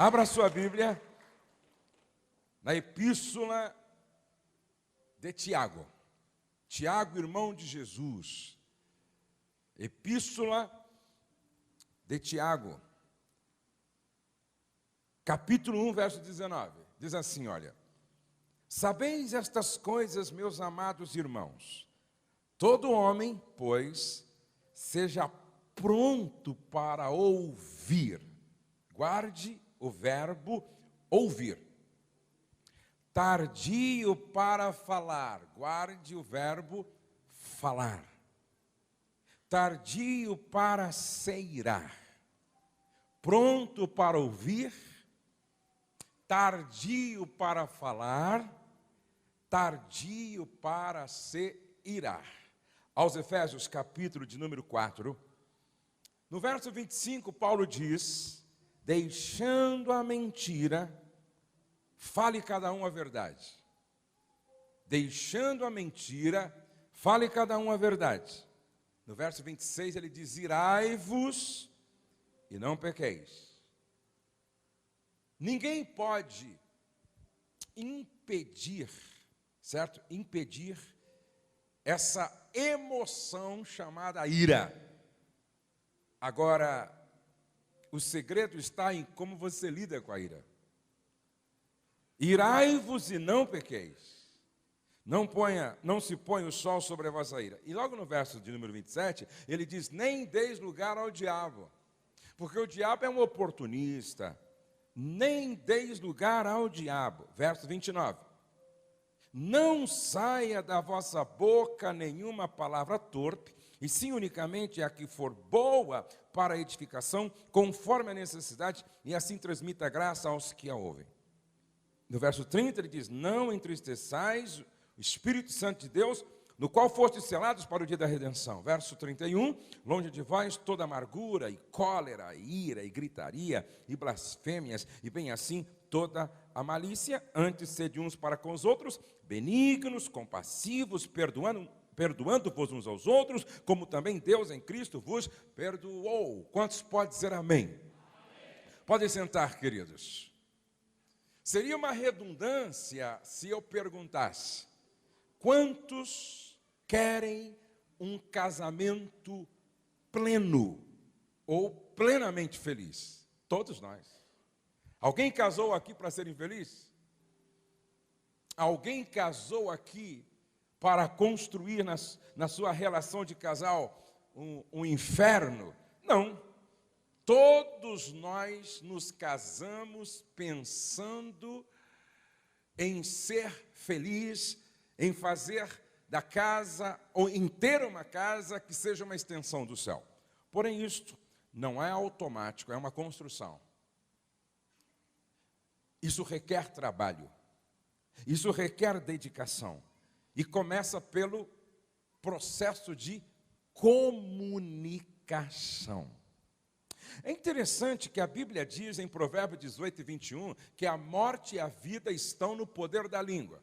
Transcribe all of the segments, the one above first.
Abra sua Bíblia na Epístola de Tiago. Tiago, irmão de Jesus. Epístola de Tiago, capítulo 1, verso 19. Diz assim, olha: sabeis estas coisas, meus amados irmãos. Todo homem, pois, seja pronto para ouvir. Guarde o verbo ouvir. Tardio para falar. Guarde o verbo falar. Tardio para se irar. Pronto para ouvir. Tardio para falar. Tardio para se irar. Aos Efésios, capítulo de número 4, no verso 25, Paulo diz: deixando a mentira, fale cada um a verdade. Deixando a mentira, fale cada um a verdade. No verso 26 ele diz: irai-vos e não pequeis. Ninguém pode impedir, certo? Impedir essa emoção chamada ira. Agora, o segredo está em como você lida com a ira. Irai-vos e não pequeis. Não se ponha o sol sobre a vossa ira. E logo no verso de número 27, ele diz: nem deis lugar ao diabo. Porque o diabo é um oportunista. Nem deis lugar ao diabo. Verso 29. Não saia da vossa boca nenhuma palavra torpe, e sim unicamente a que for boa para a edificação, conforme a necessidade, e assim transmita graça aos que a ouvem. No verso 30 ele diz: não entristeçais o Espírito Santo de Deus, no qual fostes selados para o dia da redenção. Verso 31, longe de vós toda amargura, e cólera, e ira, e gritaria, e blasfêmias, e bem assim toda a malícia. Antes sede uns para com os outros, benignos, compassivos, perdoando-vos uns aos outros, como também Deus em Cristo vos perdoou. Quantos podem dizer amém? Amém. Podem sentar, queridos. Seria uma redundância se eu perguntasse: quantos querem um casamento pleno ou plenamente feliz? Todos nós. Alguém casou aqui para ser infeliz? Alguém casou aqui para construir na sua relação de casal um inferno? Não. Todos nós nos casamos pensando em ser feliz, em fazer da casa, ou em ter uma casa que seja uma extensão do céu. Porém, isto não é automático, é uma construção. Isso requer trabalho, isso requer dedicação, e começa pelo processo de comunicação. É interessante que a Bíblia diz em Provérbios 18 e 21, que a morte e a vida estão no poder da língua.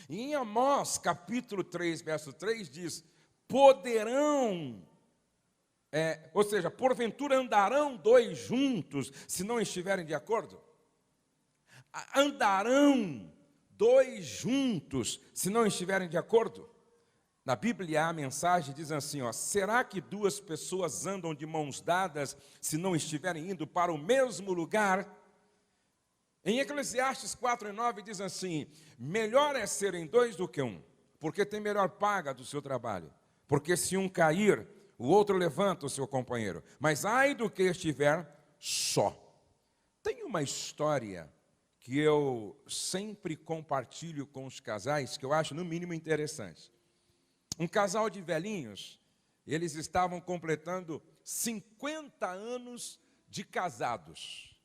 E em Amós, capítulo 3, verso 3, diz: poderão, ou seja, porventura andarão dois juntos, se não estiverem de acordo? Andarão dois juntos, se não estiverem de acordo? Na Bíblia a mensagem diz assim, ó: será que duas pessoas andam de mãos dadas, se não estiverem indo para o mesmo lugar? Em Eclesiastes 4:9 diz assim: melhor é serem dois do que um, porque tem melhor paga do seu trabalho. Porque se um cair, o outro levanta o seu companheiro. Mas ai do que estiver só. Tem uma história que eu sempre compartilho com os casais, que eu acho no mínimo interessante. Um casal de velhinhos, eles estavam completando 50 anos de casados.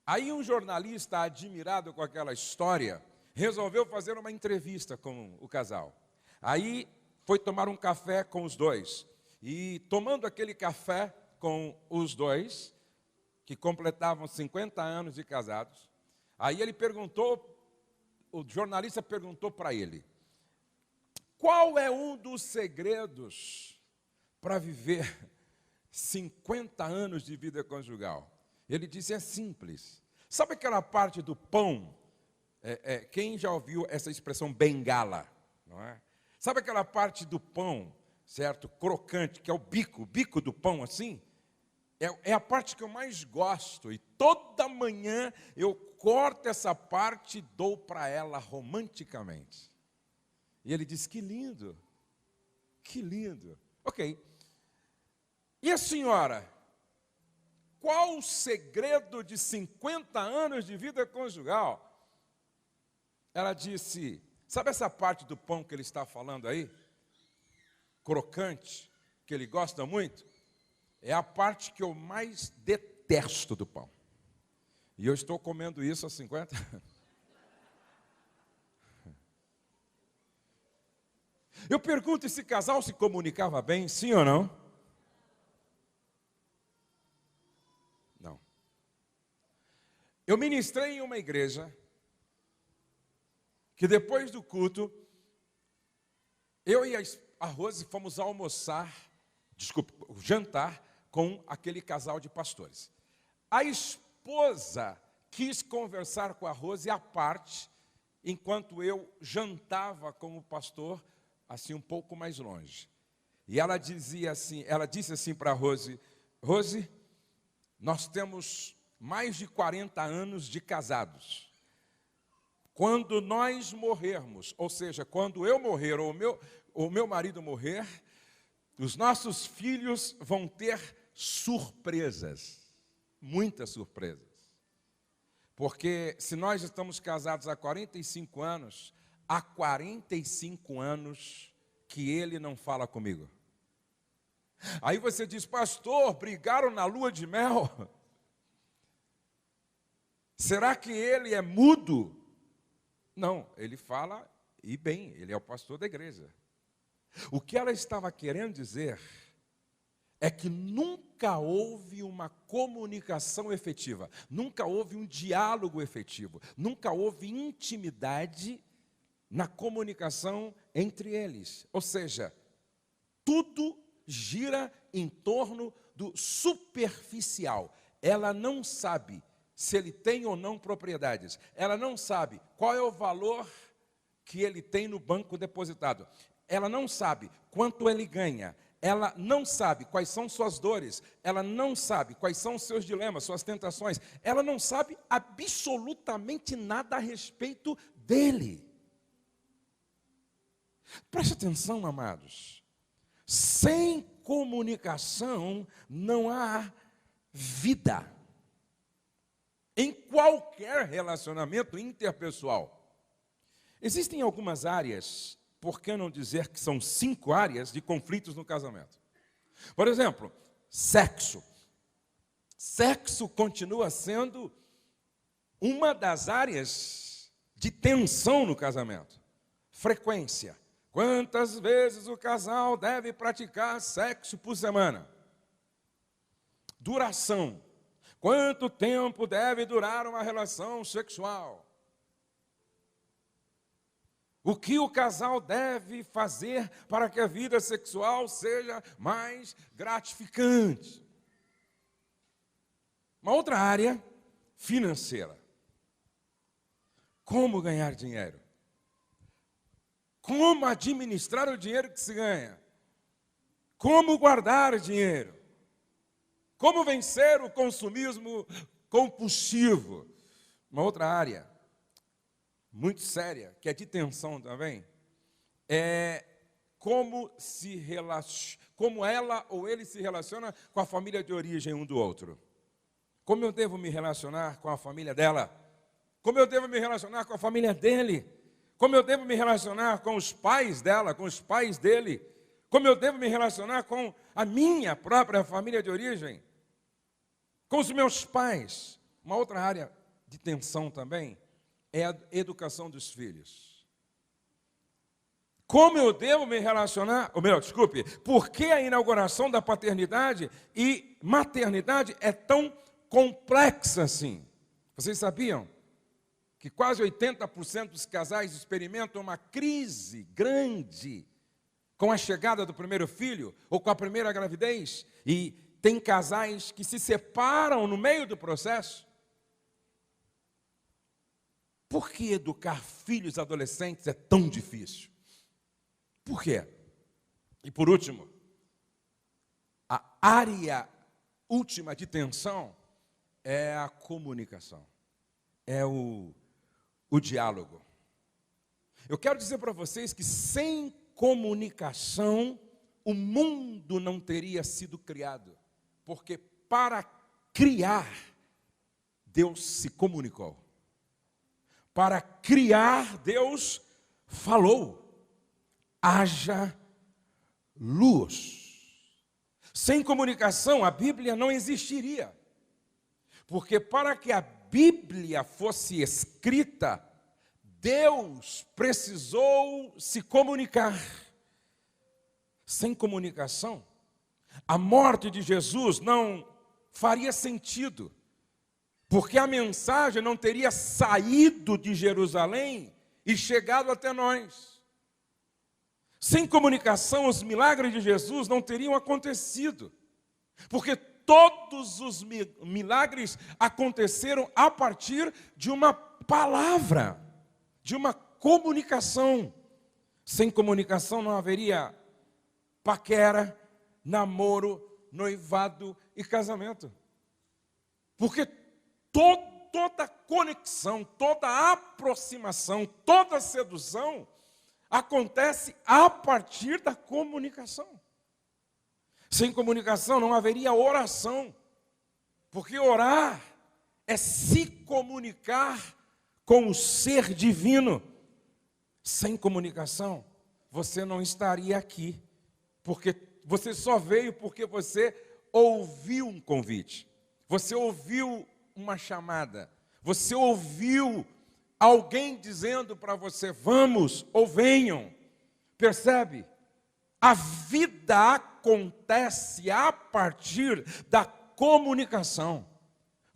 Aí um jornalista, admirado com aquela história, resolveu fazer uma entrevista com o casal. Aí foi tomar um café com os dois. E tomando aquele café com os dois, que completavam 50 anos de casados, aí ele perguntou, o jornalista perguntou para ele: qual é um dos segredos para viver 50 anos de vida conjugal? Ele disse, é simples. Sabe aquela parte do pão? Quem já ouviu essa expressão bengala? Não é? Sabe aquela parte do pão, certo? Crocante, que é o bico do pão assim? É a parte que eu mais gosto. E toda manhã eu corto essa parte e dou para ela romanticamente. E ele disse, que lindo. Que lindo. Ok. E a senhora? Qual o segredo de 50 anos de vida conjugal? Ela disse, sabe essa parte do pão que ele está falando aí? Crocante, que ele gosta muito? É a parte que eu mais detesto do pão. E eu estou comendo isso há 50 anos. Eu pergunto, esse casal se comunicava bem, sim ou não? Não. Eu ministrei em uma igreja que depois do culto, eu e a Rose fomos jantar com aquele casal de pastores. A esposa quis conversar com a Rose à parte, enquanto eu jantava com o pastor, assim um pouco mais longe. E ela disse assim para a Rose, Rose, nós temos mais de 40 anos de casados. Quando nós morrermos, ou seja, quando eu morrer ou o meu marido morrer, os nossos filhos vão ter surpresas, muitas surpresas. Porque se nós estamos casados há 45 anos, há 45 anos que ele não fala comigo. Aí você diz, pastor, brigaram na lua de mel? Será que ele é mudo? Não, ele fala, e bem, ele é o pastor da igreja. O que ela estava querendo dizer é que nunca houve uma comunicação efetiva, nunca houve um diálogo efetivo, nunca houve intimidade na comunicação entre eles. Ou seja, tudo gira em torno do superficial. Ela não sabe se ele tem ou não propriedades. Ela não sabe qual é o valor que ele tem no banco depositado. Ela não sabe quanto ele ganha. Ela não sabe quais são suas dores. Ela não sabe quais são os seus dilemas, suas tentações. Ela não sabe absolutamente nada a respeito dele. Preste atenção, amados. Sem comunicação não há vida. Em qualquer relacionamento interpessoal. Existem algumas áreas, por que não dizer que são 5 áreas de conflitos no casamento? Por exemplo, sexo. Sexo continua sendo uma das áreas de tensão no casamento. Frequência. Quantas vezes o casal deve praticar sexo por semana? Duração. Quanto tempo deve durar uma relação sexual? O que o casal deve fazer para que a vida sexual seja mais gratificante? Uma outra área, financeira. Como ganhar dinheiro? Como administrar o dinheiro que se ganha? Como guardar dinheiro? Como vencer o consumismo compulsivo? Uma outra área muito séria, que é de tensão também, é como ela ou ele se relaciona com a família de origem um do outro. Como eu devo me relacionar com a família dela? Como eu devo me relacionar com a família dele? Como eu devo me relacionar com os pais dela, com os pais dele? Como eu devo me relacionar com a minha própria família de origem? Com os meus pais. Uma outra área de tensão também é a educação dos filhos. Como eu devo me relacionar, por que a inauguração da paternidade e maternidade é tão complexa assim? Vocês sabiam que quase 80% dos casais experimentam uma crise grande com a chegada do primeiro filho ou com a primeira gravidez? E tem casais que se separam no meio do processo. Por que educar filhos adolescentes é tão difícil? Por quê? E por último, a área última de tensão é a comunicação, é o diálogo. Eu quero dizer para vocês que sem comunicação o mundo não teria sido criado, porque para criar Deus se comunicou. Para criar Deus falou: haja luz. Sem comunicação a Bíblia não existiria, porque para que a Bíblia fosse escrita, Deus precisou se comunicar. Sem comunicação, a morte de Jesus não faria sentido, porque a mensagem não teria saído de Jerusalém e chegado até nós. Sem comunicação, os milagres de Jesus não teriam acontecido, porque todos os milagres aconteceram a partir de uma palavra, de uma comunicação. Sem comunicação não haveria paquera, namoro, noivado e casamento. Porque toda conexão, toda aproximação, toda sedução acontece a partir da comunicação. Sem comunicação não haveria oração, porque orar é se comunicar com o ser divino. Sem comunicação, você não estaria aqui, porque você só veio porque você ouviu um convite, você ouviu uma chamada, você ouviu alguém dizendo para você: vamos ou venham. Percebe? A vida acontece a partir da comunicação.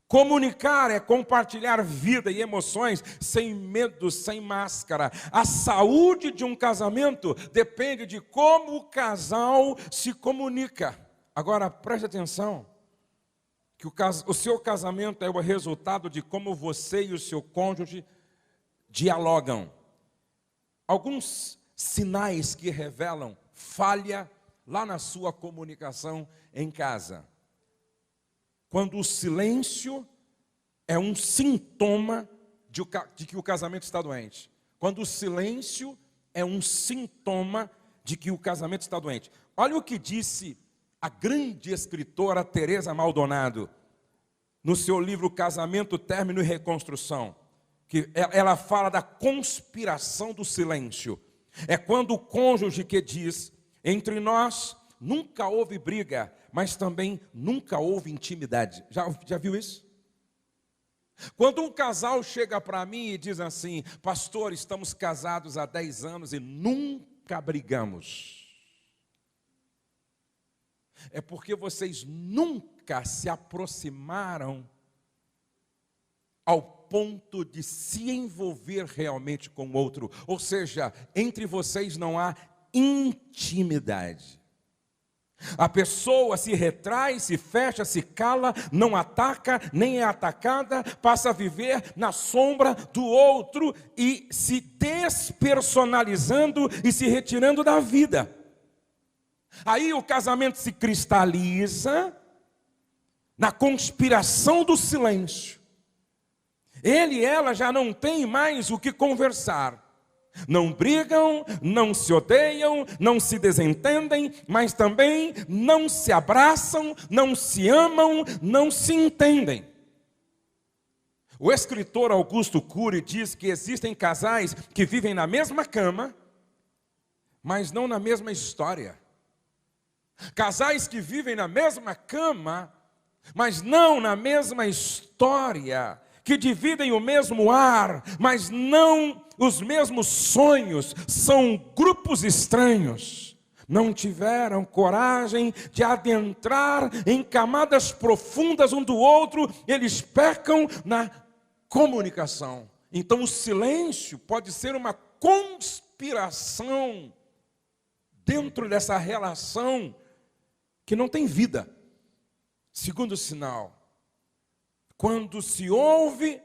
Comunicar é compartilhar vida e emoções sem medo, sem máscara. A saúde de um casamento depende de como o casal se comunica. Agora, preste atenção, que o seu casamento é o resultado de como você e o seu cônjuge dialogam. Alguns sinais que revelam falha lá na sua comunicação em casa. Quando o silêncio é um sintoma de que o casamento está doente. Quando o silêncio é um sintoma de que o casamento está doente. Olha o que disse a grande escritora Teresa Maldonado no seu livro Casamento, Término e Reconstrução. Que ela fala da conspiração do silêncio. É quando o cônjuge que diz: entre nós nunca houve briga, mas também nunca houve intimidade. Já viu isso? Quando um casal chega para mim e diz assim: pastor, estamos casados há 10 anos e nunca brigamos. É porque vocês nunca se aproximaram ao ponto de se envolver realmente com o outro. Ou seja, entre vocês não há intimidade. A pessoa se retrai, se fecha, se cala, não ataca, nem é atacada, passa a viver na sombra do outro e se despersonalizando e se retirando da vida. Aí o casamento se cristaliza na conspiração do silêncio. Ele e ela já não têm mais o que conversar. Não brigam, não se odeiam, não se desentendem, mas também não se abraçam, não se amam, não se entendem. O escritor Augusto Cury diz que existem casais que vivem na mesma cama, mas não na mesma história. Casais que vivem na mesma cama, mas não na mesma história. Que dividem o mesmo ar, mas não os mesmos sonhos, são grupos estranhos. Não tiveram coragem de adentrar em camadas profundas um do outro, eles pecam na comunicação. Então o silêncio pode ser uma conspiração dentro dessa relação que não tem vida. Segundo sinal, quando se ouve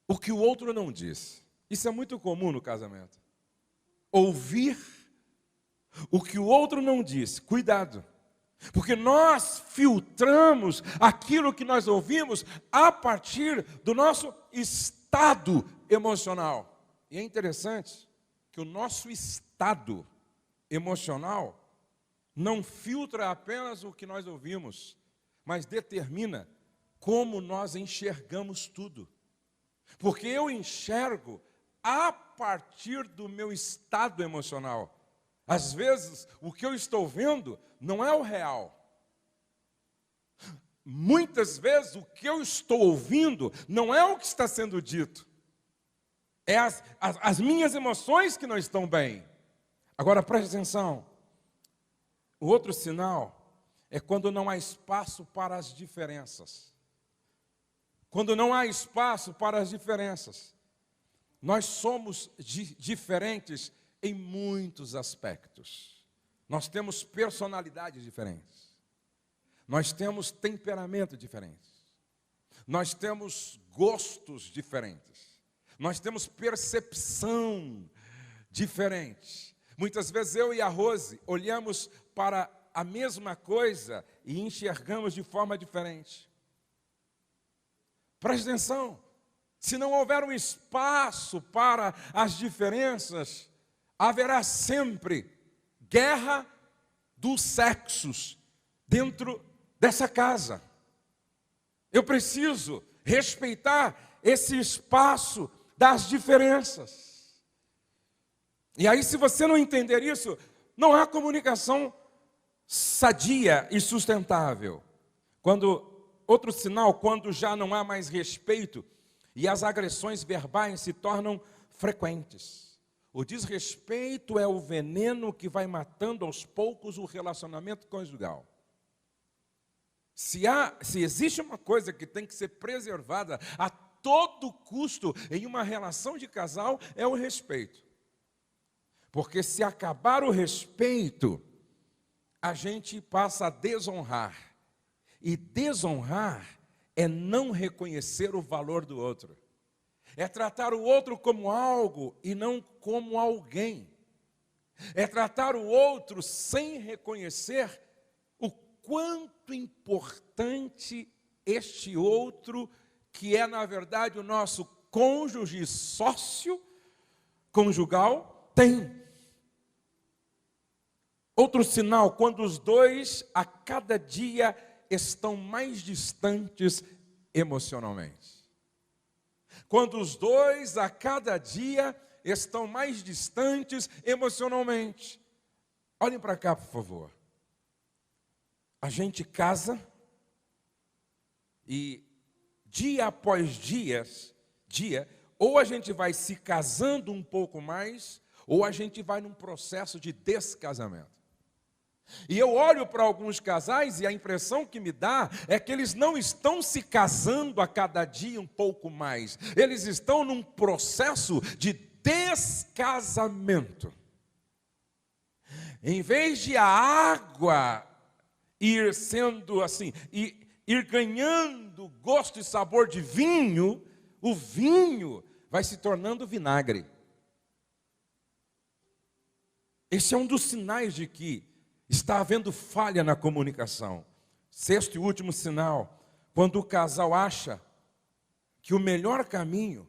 o que o outro não diz. Isso é muito comum no casamento. Ouvir o que o outro não diz. Cuidado, porque nós filtramos aquilo que nós ouvimos a partir do nosso estado emocional. E é interessante que o nosso estado emocional não filtra apenas o que nós ouvimos, mas determina como nós enxergamos tudo. Porque eu enxergo a partir do meu estado emocional. Às vezes, o que eu estou vendo não é o real. Muitas vezes, o que eu estou ouvindo não é o que está sendo dito. É as minhas emoções que não estão bem. Agora, preste atenção. O outro sinal é quando não há espaço para as diferenças. Quando não há espaço para as diferenças. Nós somos diferentes em muitos aspectos. Nós temos personalidades diferentes. Nós temos temperamento diferente. Nós temos gostos diferentes. Nós temos percepção diferente. Muitas vezes eu e a Rose olhamos para a mesma coisa e enxergamos de forma diferente. Preste atenção, se não houver um espaço para as diferenças, haverá sempre guerra dos sexos dentro dessa casa. Eu preciso respeitar esse espaço das diferenças. E aí, se você não entender isso, não há comunicação sadia e sustentável. Outro sinal, quando já não há mais respeito e as agressões verbais se tornam frequentes. O desrespeito é o veneno que vai matando aos poucos o relacionamento conjugal. Se existe uma coisa que tem que ser preservada a todo custo em uma relação de casal, é o respeito. Porque se acabar o respeito, a gente passa a desonrar. E desonrar é não reconhecer o valor do outro. É tratar o outro como algo e não como alguém. É tratar o outro sem reconhecer o quanto importante este outro, que é, na verdade, o nosso cônjuge, sócio conjugal, tem. Outro sinal, quando os dois, a cada dia, estão mais distantes emocionalmente. Quando os dois, a cada dia, estão mais distantes emocionalmente. Olhem para cá, por favor. A gente casa e dia após dia, ou a gente vai se casando um pouco mais, ou a gente vai num processo de descasamento. E eu olho para alguns casais e a impressão que me dá é que eles não estão se casando a cada dia um pouco mais. Eles estão num processo de descasamento. Em vez de a água ir sendo assim, ir ganhando gosto e sabor de vinho, o vinho vai se tornando vinagre. Esse é um dos sinais de que está havendo falha na comunicação. Sexto e último sinal, quando o casal acha que o melhor caminho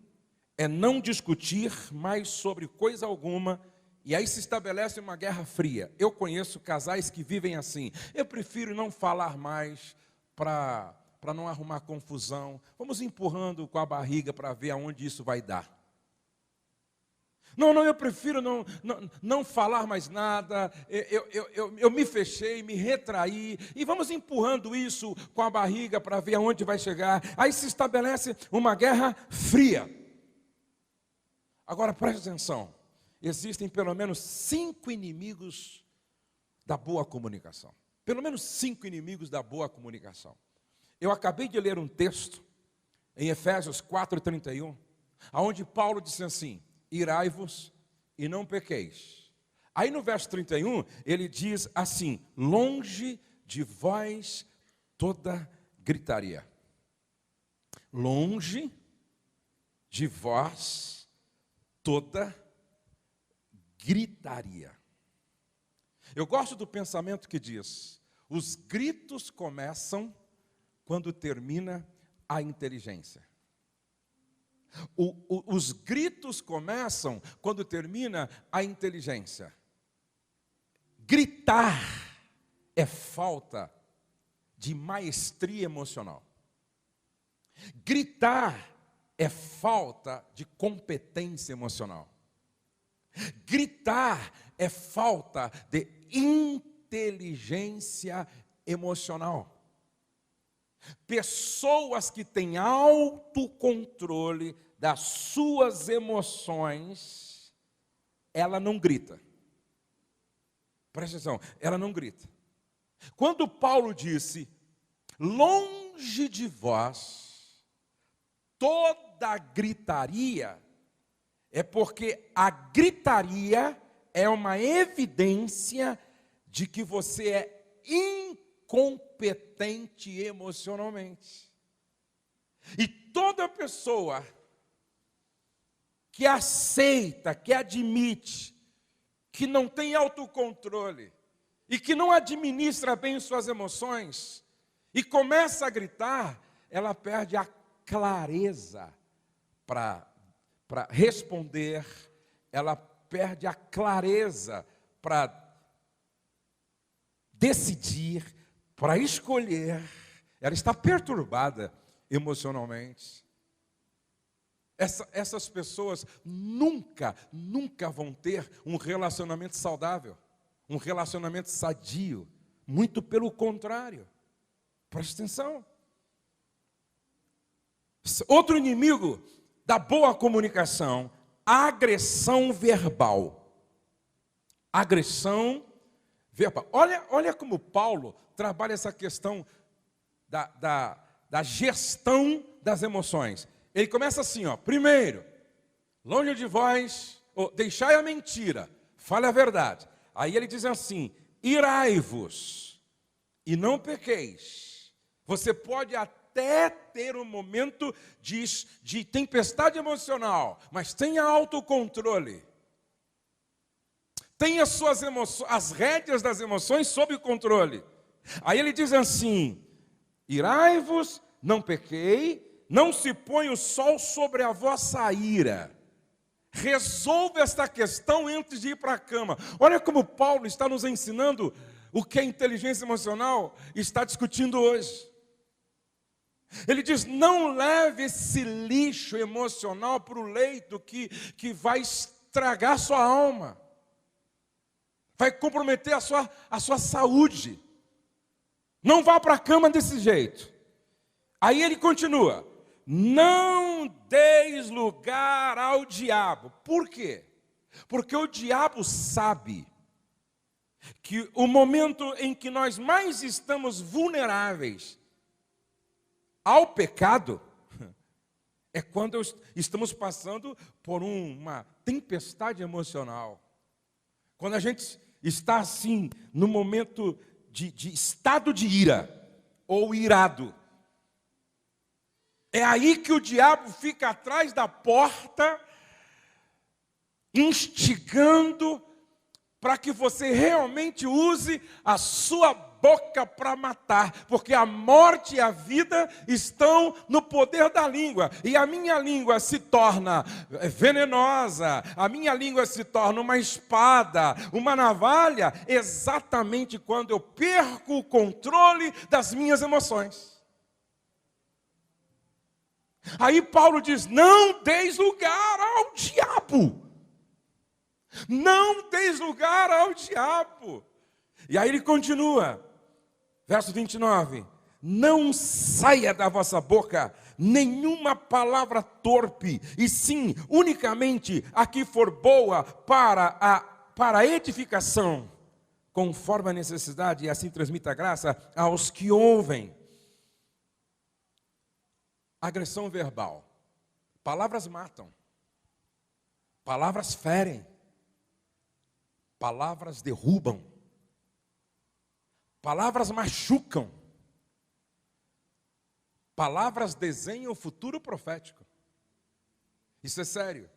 é não discutir mais sobre coisa alguma, e aí se estabelece uma guerra fria. Eu conheço casais que vivem assim. Eu prefiro não falar mais para não arrumar confusão. Vamos empurrando com a barriga para ver aonde isso vai dar. Não, eu prefiro não falar mais nada, eu me fechei, me retraí, e vamos empurrando isso com a barriga para ver aonde vai chegar. Aí se estabelece uma guerra fria. Agora preste atenção, existem pelo menos 5 inimigos da boa comunicação. Pelo menos 5 inimigos da boa comunicação. Eu acabei de ler um texto, em Efésios 4:31, onde Paulo disse assim: irai-vos e não pequeis. Aí no verso 31, ele diz assim: longe de vós toda gritaria. Longe de vós toda gritaria. Eu gosto do pensamento que diz: os gritos começam quando termina a inteligência. Os gritos começam quando termina a inteligência. Gritar é falta de maestria emocional. Gritar é falta de competência emocional. Gritar é falta de inteligência emocional. Pessoas que têm autocontrole das suas emoções, ela não grita. Presta atenção, ela não grita. Quando Paulo disse: longe de vós toda gritaria, é porque a gritaria é uma evidência de que você é incompetente emocionalmente. E toda pessoa que aceita, que admite, que não tem autocontrole e que não administra bem suas emoções e começa a gritar, ela perde a clareza para responder, ela perde a clareza para decidir, para escolher, ela está perturbada emocionalmente. Essas pessoas nunca vão ter um relacionamento saudável, um relacionamento sadio, muito pelo contrário. Preste atenção. Outro inimigo da boa comunicação, agressão verbal. Agressão verbal. Olha como Paulo trabalha essa questão da gestão das emoções. Ele começa assim, primeiro, longe de vós, deixai a mentira, fale a verdade. Aí ele diz assim: irai-vos e não pequeis. Você pode até ter um momento de tempestade emocional, mas tenha autocontrole. Tenha suas emoções, as rédeas das emoções sob controle. Aí ele diz assim: irai-vos, não pequei, não se põe o sol sobre a vossa ira. Resolva esta questão antes de ir para a cama. Olha como Paulo está nos ensinando o que a inteligência emocional está discutindo hoje. Ele diz: não leve esse lixo emocional para o leito que vai estragar a sua alma, vai comprometer a sua saúde. Não vá para a cama desse jeito. Aí ele continua: não deis lugar ao diabo. Por quê? Porque o diabo sabe que o momento em que nós mais estamos vulneráveis ao pecado é quando estamos passando por uma tempestade emocional. Quando a gente está assim, no momento de estado de ira ou irado. É aí que o diabo fica atrás da porta, instigando para que você realmente use a sua boca para matar, porque a morte e a vida estão no poder da língua, e a minha língua se torna venenosa, a minha língua se torna uma espada, uma navalha, exatamente quando eu perco o controle das minhas emoções. Aí Paulo diz: não deis lugar ao diabo. Não deis lugar ao diabo. E aí ele continua, verso 29. Não saia da vossa boca nenhuma palavra torpe, e sim, unicamente a que for boa para a edificação, conforme a necessidade, e assim transmita graça aos que ouvem. Agressão verbal. Palavras matam. Palavras ferem. Palavras derrubam. Palavras machucam. Palavras desenham o futuro profético. Isso é sério.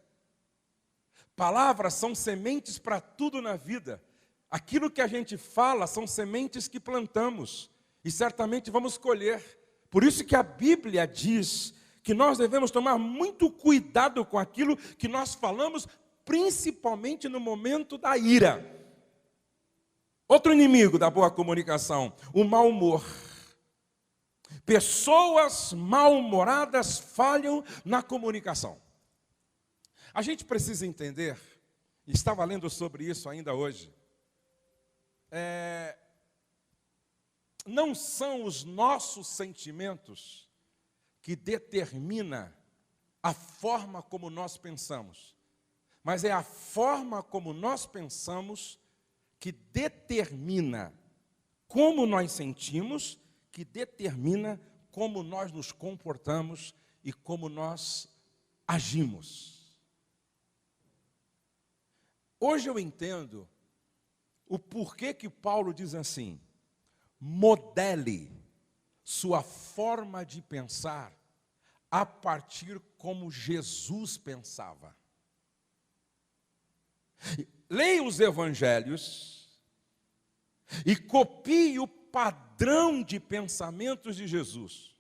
Palavras são sementes para tudo na vida. Aquilo que a gente fala são sementes que plantamos e certamente vamos colher. Por isso que a Bíblia diz que nós devemos tomar muito cuidado com aquilo que nós falamos, principalmente no momento da ira. Outro inimigo da boa comunicação, o mau humor. Pessoas mal-humoradas falham na comunicação. A gente precisa entender, e estava lendo sobre isso ainda hoje, não são os nossos sentimentos que determina a forma como nós pensamos, mas é a forma como nós pensamos que determina como nós sentimos, que determina como nós nos comportamos e como nós agimos. Hoje eu entendo o porquê que Paulo diz assim: modele sua forma de pensar a partir como Jesus pensava. Leia os evangelhos e copie o padrão de pensamentos de Jesus.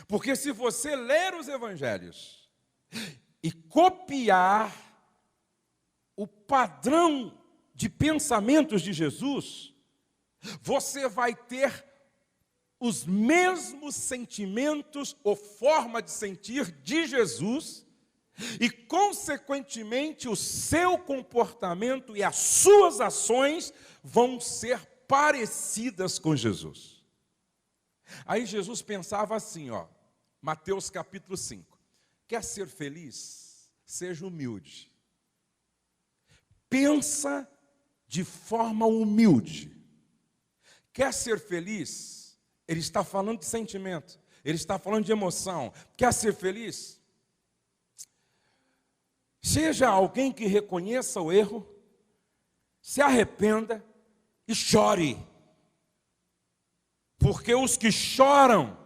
Porque se você ler os evangelhos e copiar o padrão de pensamentos de Jesus, você vai ter os mesmos sentimentos ou forma de sentir de Jesus e, consequentemente, o seu comportamento e as suas ações vão ser parecidas com Jesus. Aí Jesus pensava assim, Mateus capítulo 5. Quer ser feliz? Seja humilde. Pensa de forma humilde. Quer ser feliz? Ele está falando de sentimento. Ele está falando de emoção. Quer ser feliz? Seja alguém que reconheça o erro, se arrependa e chore. Porque os que choram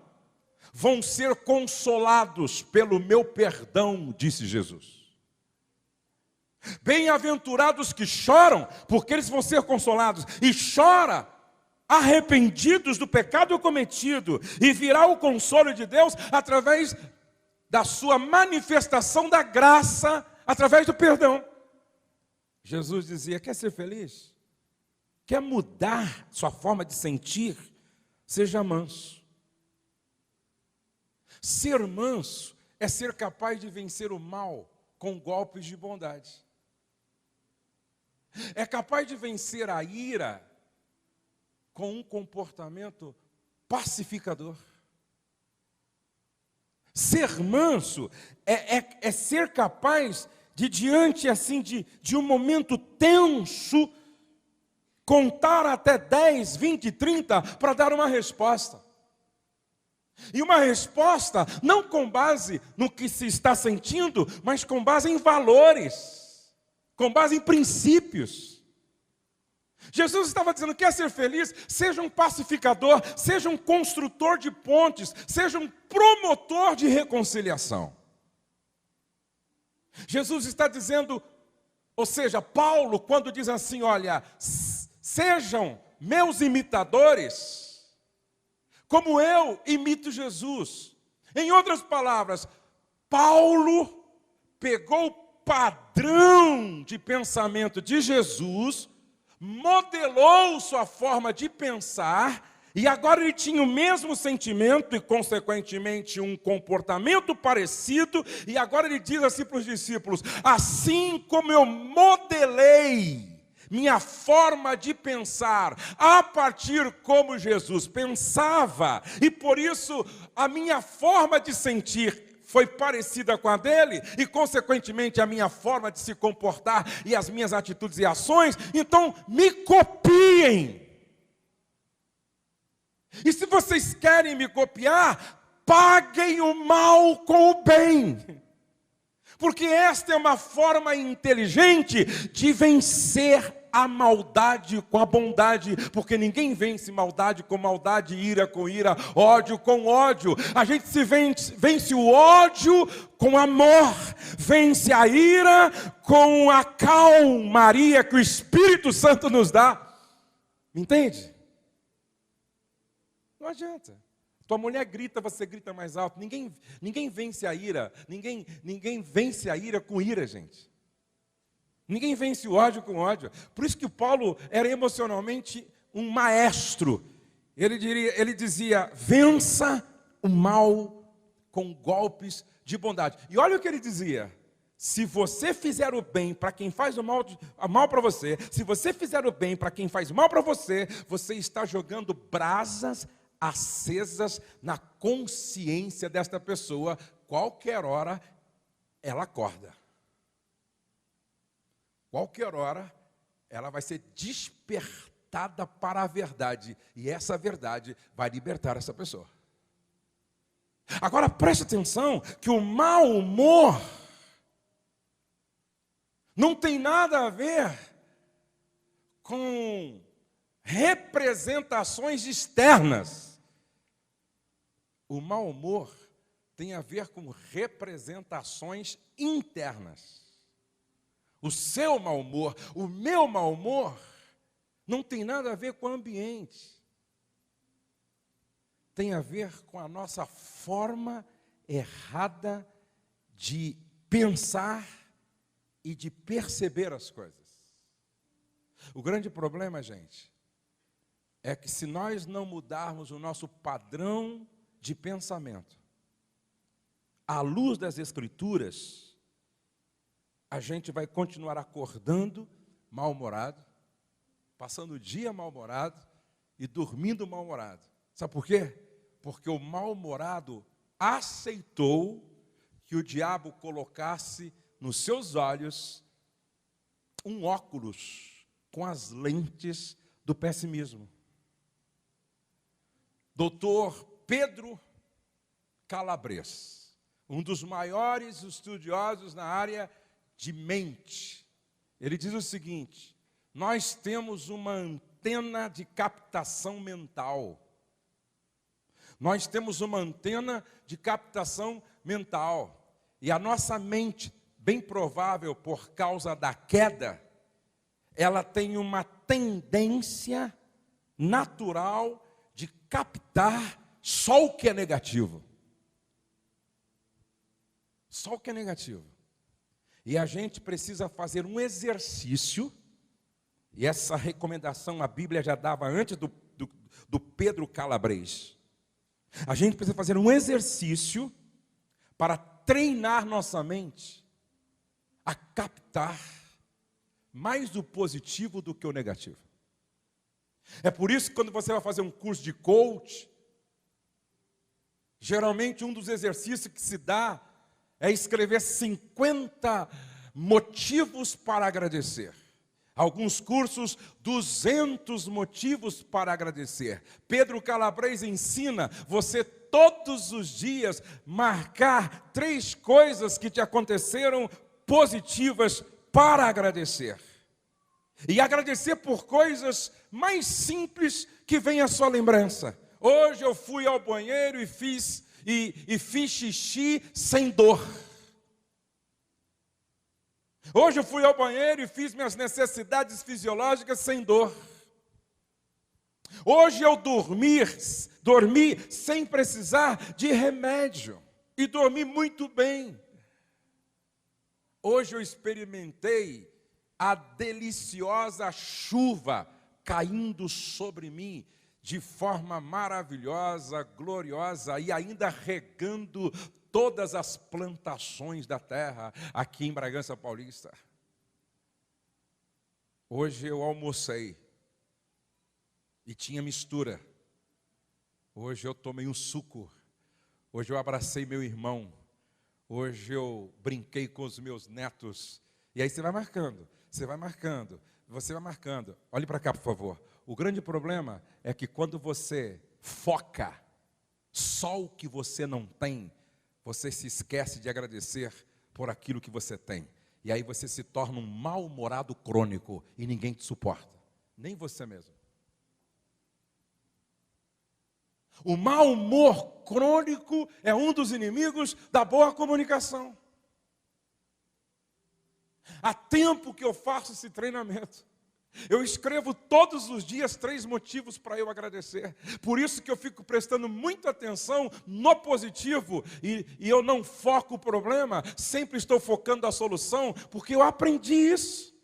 vão ser consolados pelo meu perdão, disse Jesus. Bem-aventurados que choram, porque eles vão ser consolados. E chora, arrependidos do pecado cometido, e virá o consolo de Deus através da sua manifestação da graça, através do perdão. Jesus dizia: quer ser feliz? Quer mudar sua forma de sentir? Seja manso. Ser manso é ser capaz de vencer o mal com golpes de bondade. É capaz de vencer a ira com um comportamento pacificador. Ser manso é ser capaz de, diante assim de um momento tenso, contar até 10, 20, 30 para dar uma resposta. E uma resposta não com base no que se está sentindo, mas com base em valores, com base em princípios. Jesus estava dizendo: quer ser feliz? Seja um pacificador, seja um construtor de pontes, seja um promotor de reconciliação. Jesus está dizendo, ou seja, Paulo, quando diz assim: olha, sejam meus imitadores, como eu imito Jesus. Em outras palavras, Paulo pegou o padrão de pensamento de Jesus, modelou sua forma de pensar, e agora ele tinha o mesmo sentimento e, consequentemente, um comportamento parecido, e agora ele diz assim para os discípulos: assim como eu modelei minha forma de pensar a partir como Jesus pensava, e por isso a minha forma de sentir foi parecida com a dele, e consequentemente a minha forma de se comportar e as minhas atitudes e ações, então me copiem. E se vocês querem me copiar, paguem o mal com o bem. Porque esta é uma forma inteligente de vencer a maldade com a bondade, porque ninguém vence maldade com maldade, ira com ira, ódio com ódio. A gente vence o ódio com amor, vence a ira com a calmaria que o Espírito Santo nos dá. Entende? Não adianta. Tua mulher grita, você grita mais alto. Ninguém vence a ira. Ninguém vence a ira com ira, gente. Ninguém vence o ódio com ódio. Por isso que o Paulo era emocionalmente um maestro. Ele dizia, vença o mal com golpes de bondade. E olha o que ele dizia. Se você fizer o bem para quem faz o mal para você, se você fizer o bem para quem faz mal para você, você está jogando brasas acesas na consciência desta pessoa, qualquer hora ela acorda. Qualquer hora ela vai ser despertada para a verdade, e essa verdade vai libertar essa pessoa. Agora preste atenção que o mau humor não tem nada a ver com representações externas. O mau humor tem a ver com representações internas. O seu mau humor, o meu mau humor, não tem nada a ver com o ambiente. Tem a ver com a nossa forma errada de pensar e de perceber as coisas. O grande problema, gente, é que se nós não mudarmos o nosso padrão de pensamento, à luz das Escrituras, a gente vai continuar acordando mal-humorado, passando o dia mal-humorado e dormindo mal-humorado. Sabe por quê? Porque o mal-humorado aceitou que o diabo colocasse nos seus olhos um óculos com as lentes do pessimismo. Doutor Pedro Calabres, um dos maiores estudiosos na área de mente, ele diz o seguinte: nós temos uma antena de captação mental. Nós temos uma antena de captação mental. E a nossa mente, bem provável por causa da queda, ela tem uma tendência natural de captar só o que é negativo. Só o que é negativo. E a gente precisa fazer um exercício, e essa recomendação a Bíblia já dava antes do Pedro Calabres. A gente precisa fazer um exercício para treinar nossa mente a captar mais o positivo do que o negativo. É por isso que quando você vai fazer um curso de coach, geralmente um dos exercícios que se dá é escrever 50 motivos para agradecer. Alguns cursos, 200 motivos para agradecer. Pedro Calabres ensina você todos os dias marcar 3 coisas que te aconteceram positivas para agradecer. E agradecer por coisas mais simples que vem à sua lembrança. Hoje eu fui ao banheiro e fiz xixi sem dor. Hoje eu fui ao banheiro e fiz minhas necessidades fisiológicas sem dor. Hoje eu dormi sem precisar de remédio. E dormi muito bem. Hoje eu experimentei a deliciosa chuva caindo sobre mim de forma maravilhosa, gloriosa e ainda regando todas as plantações da terra aqui em Bragança Paulista. Hoje eu almocei e tinha mistura. Hoje eu tomei um suco. Hoje eu abracei meu irmão. Hoje eu brinquei com os meus netos. E aí você vai marcando, você vai marcando, você vai marcando. Olhe para cá, por favor. O grande problema é que quando você foca só o que você não tem, você se esquece de agradecer por aquilo que você tem. E aí você se torna um mal-humorado crônico e ninguém te suporta, nem você mesmo. O mau humor crônico é um dos inimigos da boa comunicação. Há tempo que eu faço esse treinamento. Eu escrevo todos os dias 3 motivos para eu agradecer. Por isso que eu fico prestando muita atenção no positivo e eu não foco o problema, sempre estou focando a solução, porque eu aprendi isso.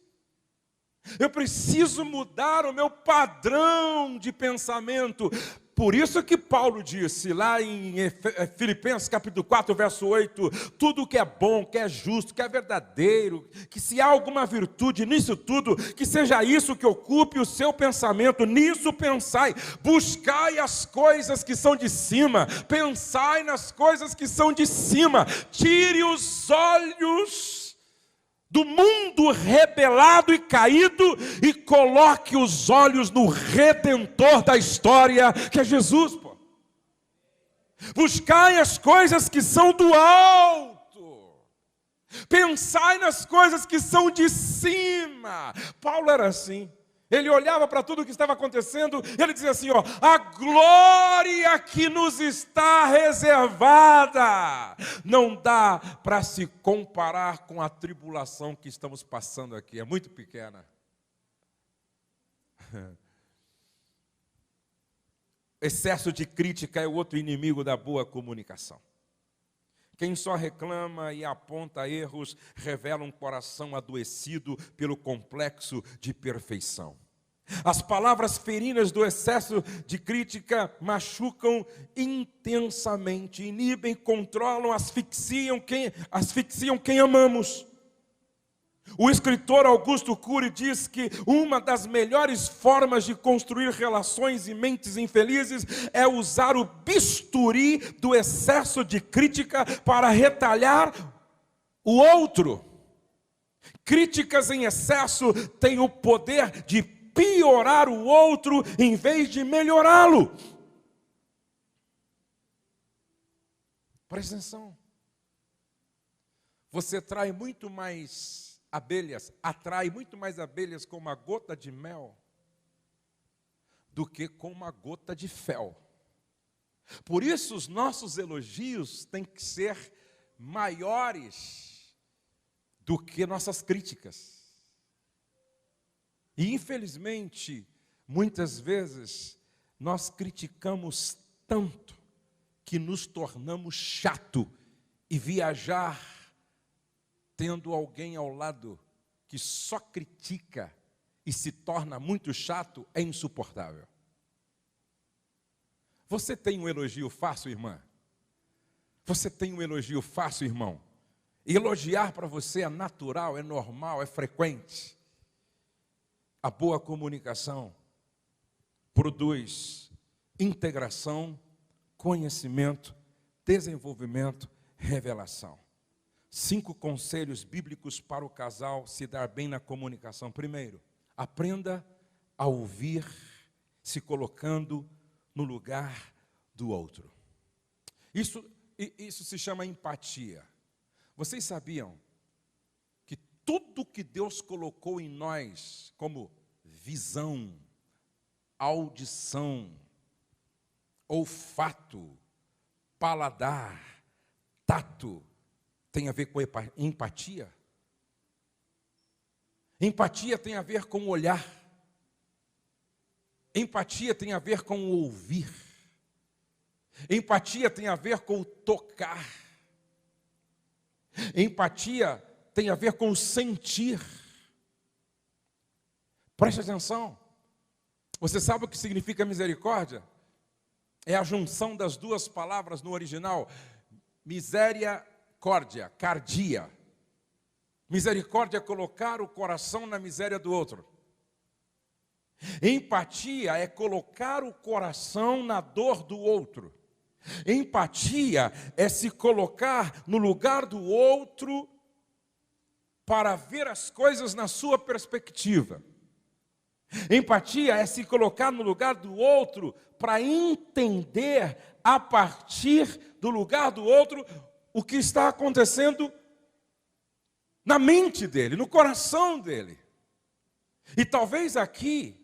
Eu preciso mudar o meu padrão de pensamento. Por isso que Paulo disse lá em Filipenses capítulo 4, verso 8, tudo que é bom, que é justo, que é verdadeiro, que se há alguma virtude nisso tudo, que seja isso que ocupe o seu pensamento, nisso pensai, buscai as coisas que são de cima, pensai nas coisas que são de cima, tire os olhos do mundo rebelado e caído e coloque os olhos no Redentor da história, que é Jesus, pô. Buscai as coisas que são do alto, pensai nas coisas que são de cima. Paulo era assim. Ele olhava para tudo o que estava acontecendo, ele dizia assim, ó, a glória que nos está reservada não dá para se comparar com a tribulação que estamos passando aqui, é muito pequena. Excesso de crítica é o outro inimigo da boa comunicação. Quem só reclama e aponta erros revela um coração adoecido pelo complexo de perfeição. As palavras ferinas do excesso de crítica machucam intensamente, inibem, controlam, asfixiam quem amamos. O escritor Augusto Cury diz que uma das melhores formas de construir relações e mentes infelizes é usar o bisturi do excesso de crítica para retalhar o outro. Críticas em excesso têm o poder de piorar o outro em vez de melhorá-lo. Presta atenção. Você atrai muito mais abelhas com uma gota de mel do que com uma gota de fel. Por isso os nossos elogios têm que ser maiores do que nossas críticas. E infelizmente, muitas vezes, nós criticamos tanto que nos tornamos chato e viajar tendo alguém ao lado que só critica e se torna muito chato é insuportável. Você tem um elogio fácil, irmã? Você tem um elogio fácil, irmão? Elogiar para você é natural, é normal, é frequente. A boa comunicação produz integração, conhecimento, desenvolvimento, revelação. 5 conselhos bíblicos para o casal se dar bem na comunicação. Primeiro, aprenda a ouvir se colocando no lugar do outro. Isso se chama empatia. Vocês sabiam que tudo que Deus colocou em nós como visão, audição, olfato, paladar, tato, tem a ver com empatia? Empatia tem a ver com o olhar. Empatia tem a ver com o ouvir. Empatia tem a ver com o tocar. Empatia tem a ver com o sentir. Preste atenção. Você sabe o que significa misericórdia? É a junção das duas palavras no original. Misericórdia, cardia. Misericórdia é colocar o coração na miséria do outro. Empatia é colocar o coração na dor do outro. Empatia é se colocar no lugar do outro para ver as coisas na sua perspectiva. Empatia é se colocar no lugar do outro para entender a partir do lugar do outro o que está acontecendo na mente dele, no coração dele. E talvez aqui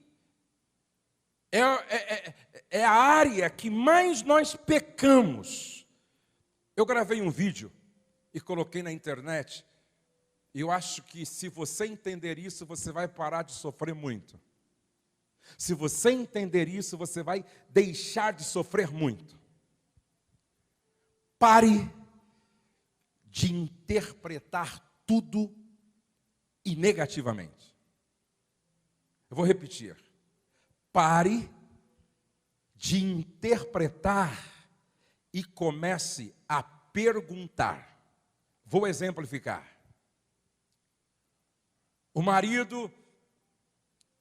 é a área que mais nós pecamos. Eu gravei um vídeo e coloquei na internet. E eu acho que se você entender isso, você vai parar de sofrer muito. Se você entender isso, você vai deixar de sofrer muito. Pare de interpretar tudo e negativamente. Eu vou repetir. Pare de interpretar e comece a perguntar. Vou exemplificar. O marido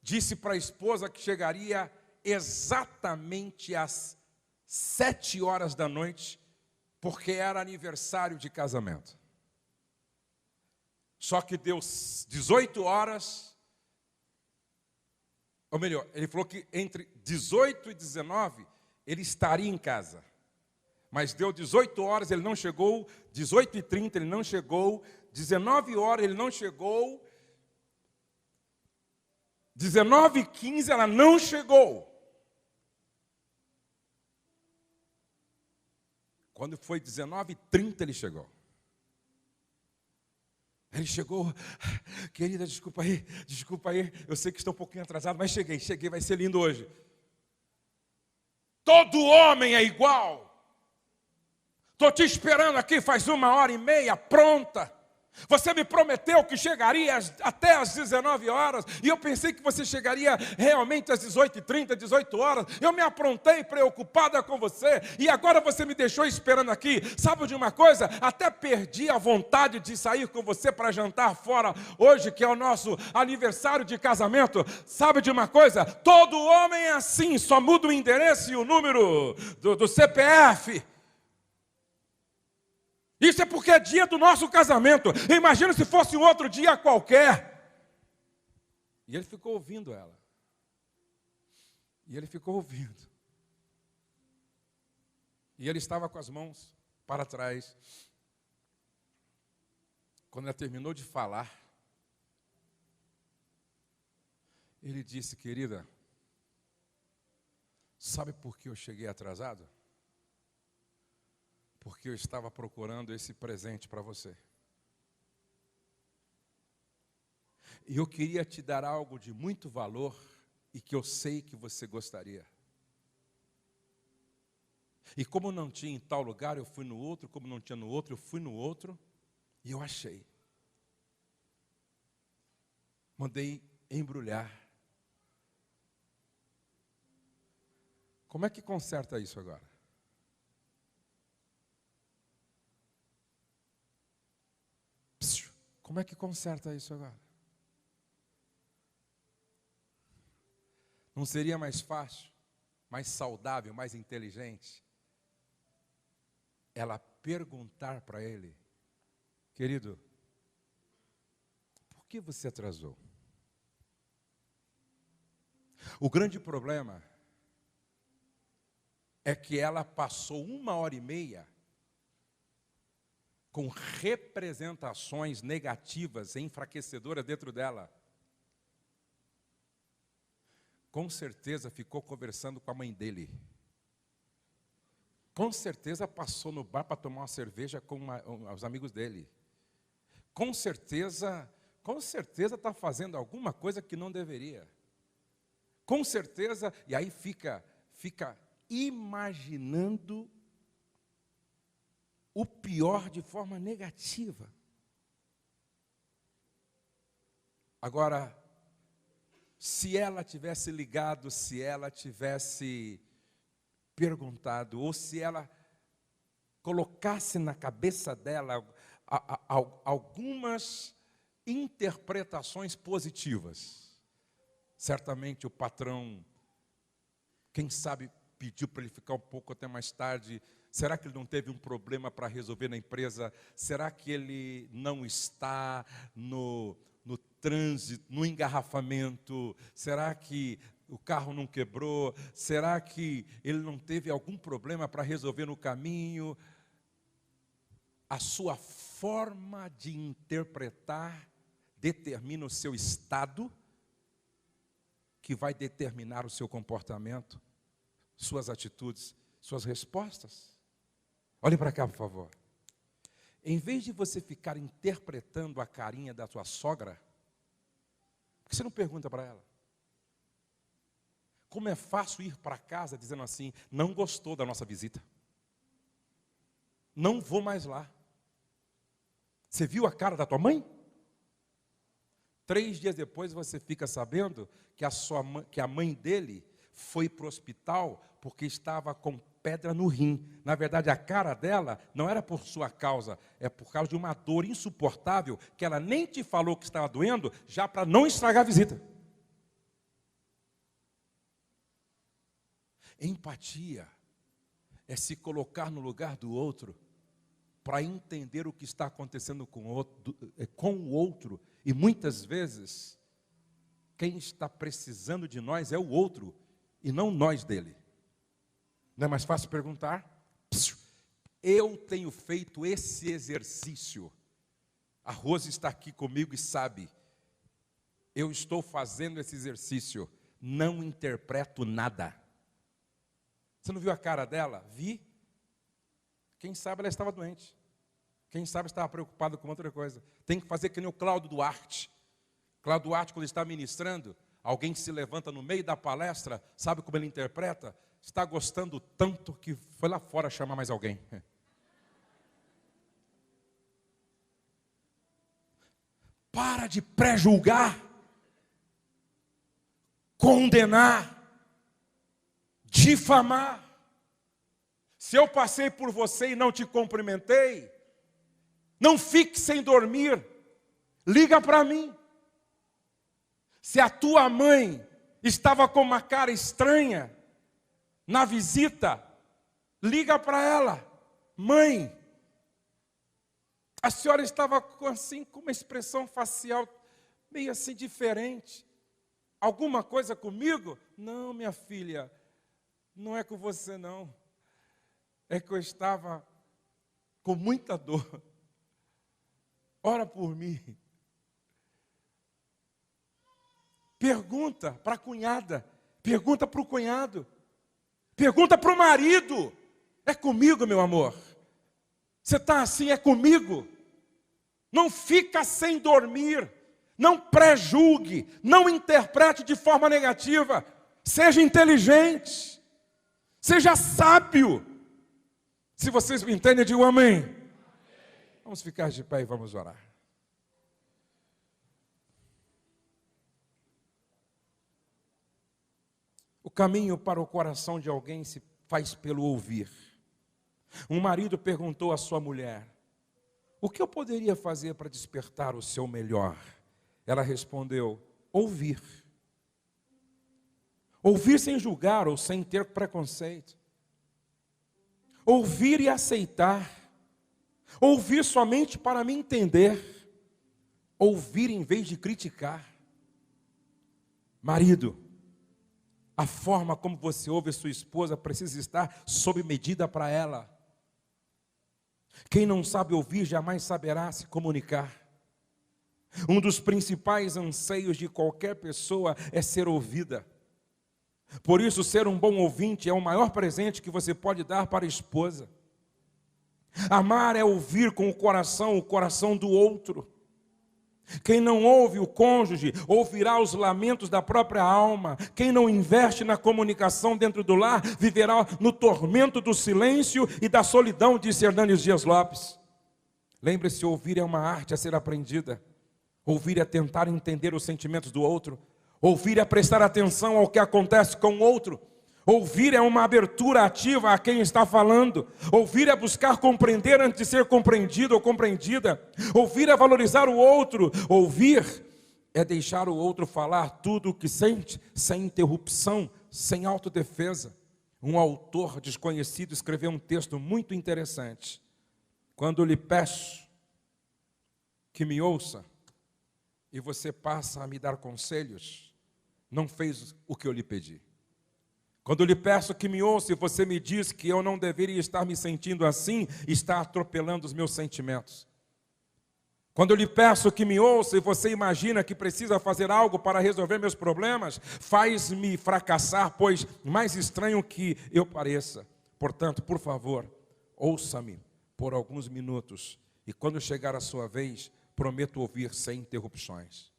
disse para a esposa que chegaria exatamente às 7 horas da noite, porque era aniversário de casamento. Só que deu 18 horas, ou melhor, ele falou que entre 18 e 19 ele estaria em casa. Mas deu 18 horas, ele não chegou, 18h30 ele não chegou, 19 horas ele não chegou, 19h15 ela não chegou. Quando foi 19h30 ele chegou. Ele chegou, querida, desculpa aí, eu sei que estou um pouquinho atrasado, mas cheguei, vai ser lindo hoje. Todo homem é igual. Estou te esperando aqui faz 1h30, pronta. Você me prometeu que chegaria até às 19 horas, e eu pensei que você chegaria realmente às 18h30, 18 horas. Eu me aprontei preocupada com você, e agora você me deixou esperando aqui. Sabe de uma coisa? Até perdi a vontade de sair com você para jantar fora hoje, que é o nosso aniversário de casamento. Sabe de uma coisa? Todo homem é assim, só muda o endereço e o número do CPF. Isso é porque é dia do nosso casamento. Imagina se fosse um outro dia qualquer. E ele ficou ouvindo ela. E ele ficou ouvindo. E ele estava com as mãos para trás. Quando ela terminou de falar, ele disse: querida, sabe por que eu cheguei atrasado? Porque eu estava procurando esse presente para você. E eu queria te dar algo de muito valor e que eu sei que você gostaria. E como não tinha em tal lugar, eu fui no outro, como não tinha no outro, eu fui no outro e eu achei. Mandei embrulhar. Como é que conserta isso agora? Como é que conserta isso agora? Não seria mais fácil, mais saudável, mais inteligente ela perguntar para ele: querido, por que você atrasou? O grande problema é que ela passou 1h30 com representações negativas, enfraquecedoras dentro dela. Com certeza ficou conversando com a mãe dele. Com certeza passou no bar para tomar uma cerveja com os amigos dele. Com certeza está fazendo alguma coisa que não deveria. Com certeza, e aí fica imaginando o pior de forma negativa. Agora, se ela tivesse ligado, se ela tivesse perguntado, ou se ela colocasse na cabeça dela algumas interpretações positivas, certamente o patrão, quem sabe, pediu para ele ficar um pouco até mais tarde. Será que ele não teve um problema para resolver na empresa? Será que ele não está no trânsito, no engarrafamento? Será que o carro não quebrou? Será que ele não teve algum problema para resolver no caminho? A sua forma de interpretar determina o seu estado, que vai determinar o seu comportamento, suas atitudes, suas respostas. Olhe para cá, por favor. Em vez de você ficar interpretando a carinha da sua sogra, por que você não pergunta para ela? Como é fácil ir para casa dizendo assim, não gostou da nossa visita. Não vou mais lá. Você viu a cara da tua mãe? 3 dias depois você fica sabendo que a mãe dele foi para o hospital porque estava com pedra no rim. Na verdade, a cara dela não era por sua causa, é por causa de uma dor insuportável, que ela nem te falou que estava doendo, já para não estragar a visita. Empatia é se colocar no lugar do outro, para entender o que está acontecendo com o outro, e muitas vezes, quem está precisando de nós é o outro, e não nós dele. Não é mais fácil perguntar? Eu tenho feito esse exercício. A Rose está aqui comigo e sabe. Eu estou fazendo esse exercício. Não interpreto nada. Você não viu a cara dela? Vi. Quem sabe ela estava doente. Quem sabe estava preocupada com outra coisa. Tem que fazer que nem o Cláudio Duarte. Cláudio Duarte, quando está ministrando, alguém se levanta no meio da palestra, sabe como ele interpreta? Está gostando tanto que foi lá fora chamar mais alguém. Para de pré-julgar, condenar, difamar. Se eu passei por você e não te cumprimentei, não fique sem dormir, liga para mim. Se a tua mãe estava com uma cara estranha na visita, liga para ela. Mãe, a senhora estava assim com uma expressão facial meio assim diferente. Alguma coisa comigo? Não, minha filha, não é com você não. É que eu estava com muita dor. Ora por mim. Pergunta para a cunhada, pergunta para o cunhado, pergunta para o marido. É comigo, meu amor? Você está assim, é comigo? Não fica sem dormir, não pré-julgue, não interprete de forma negativa. Seja inteligente, seja sábio. Se vocês me entendem, eu digo amém. Vamos ficar de pé e vamos orar. O caminho para o coração de alguém se faz pelo ouvir. Um marido perguntou à sua mulher: o que eu poderia fazer para despertar o seu melhor? Ela respondeu: ouvir. Ouvir sem julgar ou sem ter preconceito. Ouvir e aceitar. Ouvir somente para me entender. Ouvir em vez de criticar. Marido, a forma como você ouve sua esposa precisa estar sob medida para ela. Quem não sabe ouvir jamais saberá se comunicar. Um dos principais anseios de qualquer pessoa é ser ouvida. Por isso, ser um bom ouvinte é o maior presente que você pode dar para a esposa. Amar é ouvir com o coração do outro. Quem não ouve o cônjuge, ouvirá os lamentos da própria alma. Quem não investe na comunicação dentro do lar, viverá no tormento do silêncio e da solidão, disse Hernandes Dias Lopes. Lembre-se, ouvir é uma arte a ser aprendida. Ouvir é tentar entender os sentimentos do outro. Ouvir é prestar atenção ao que acontece com o outro. Ouvir é uma abertura ativa a quem está falando. Ouvir é buscar compreender antes de ser compreendido ou compreendida. Ouvir é valorizar o outro. Ouvir é deixar o outro falar tudo o que sente, sem interrupção, sem autodefesa. Um autor desconhecido escreveu um texto muito interessante. Quando lhe peço que me ouça, e você passa a me dar conselhos, não fez o que eu lhe pedi. Quando lhe peço que me ouça e você me diz que eu não deveria estar me sentindo assim, está atropelando os meus sentimentos. Quando eu lhe peço que me ouça e você imagina que precisa fazer algo para resolver meus problemas, faz-me fracassar, pois mais estranho que eu pareça. Portanto, por favor, ouça-me por alguns minutos e quando chegar a sua vez, prometo ouvir sem interrupções.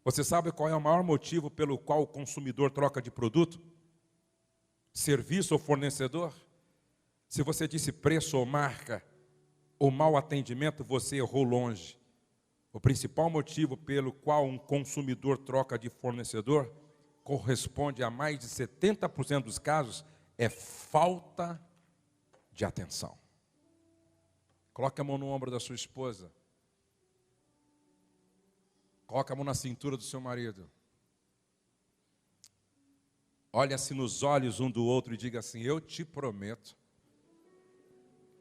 Você sabe qual é o maior motivo pelo qual o consumidor troca de produto? Serviço ou fornecedor? Se você disse preço ou marca, ou mau atendimento, você errou longe. O principal motivo pelo qual um consumidor troca de fornecedor corresponde a mais de 70% dos casos, é falta de atenção. Coloque a mão no ombro da sua esposa. Coloque a mão na cintura do seu marido. Olha-se nos olhos um do outro e diga assim: eu te prometo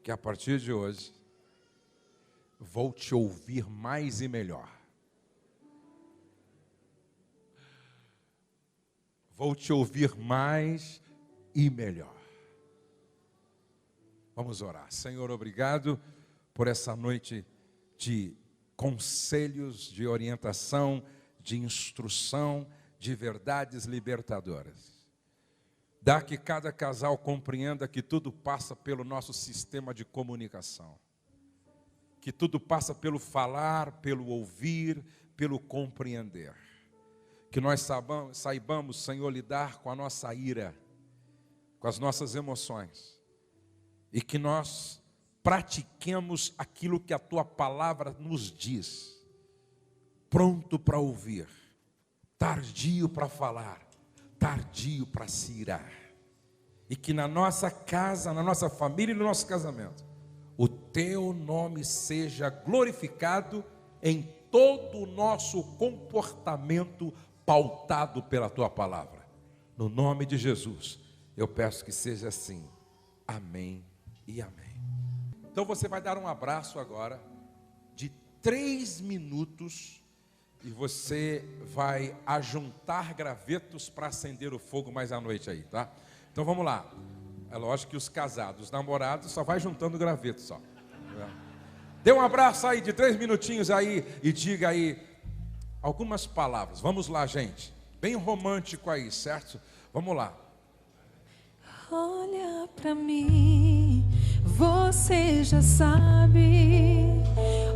que a partir de hoje vou te ouvir mais e melhor. Vou te ouvir mais e melhor. Vamos orar. Senhor, obrigado por essa noite de conselhos, de orientação, de instrução, de verdades libertadoras. Dá que cada casal compreenda que tudo passa pelo nosso sistema de comunicação. Que tudo passa pelo falar, pelo ouvir, pelo compreender. Que nós saibamos, Senhor, lidar com a nossa ira, com as nossas emoções. E que nós pratiquemos aquilo que a Tua palavra nos diz. Pronto para ouvir, tardio para falar, tardio para se irar. E que na nossa casa, na nossa família e no nosso casamento, o Teu nome seja glorificado em todo o nosso comportamento pautado pela Tua palavra. No nome de Jesus, eu peço que seja assim. Amém e amém. Então você vai dar um abraço agora de 3 minutos e você vai ajuntar gravetos para acender o fogo mais à noite aí, tá? Então vamos lá. É lógico que os casados, os namorados, só vai juntando gravetos só. Dê um abraço aí de 3 minutinhos aí e diga aí algumas palavras. Vamos lá, gente. Bem romântico aí, certo? Vamos lá. Olha pra mim, você já sabe.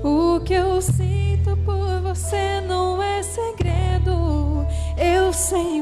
O que eu sinto por você não é segredo. Eu sei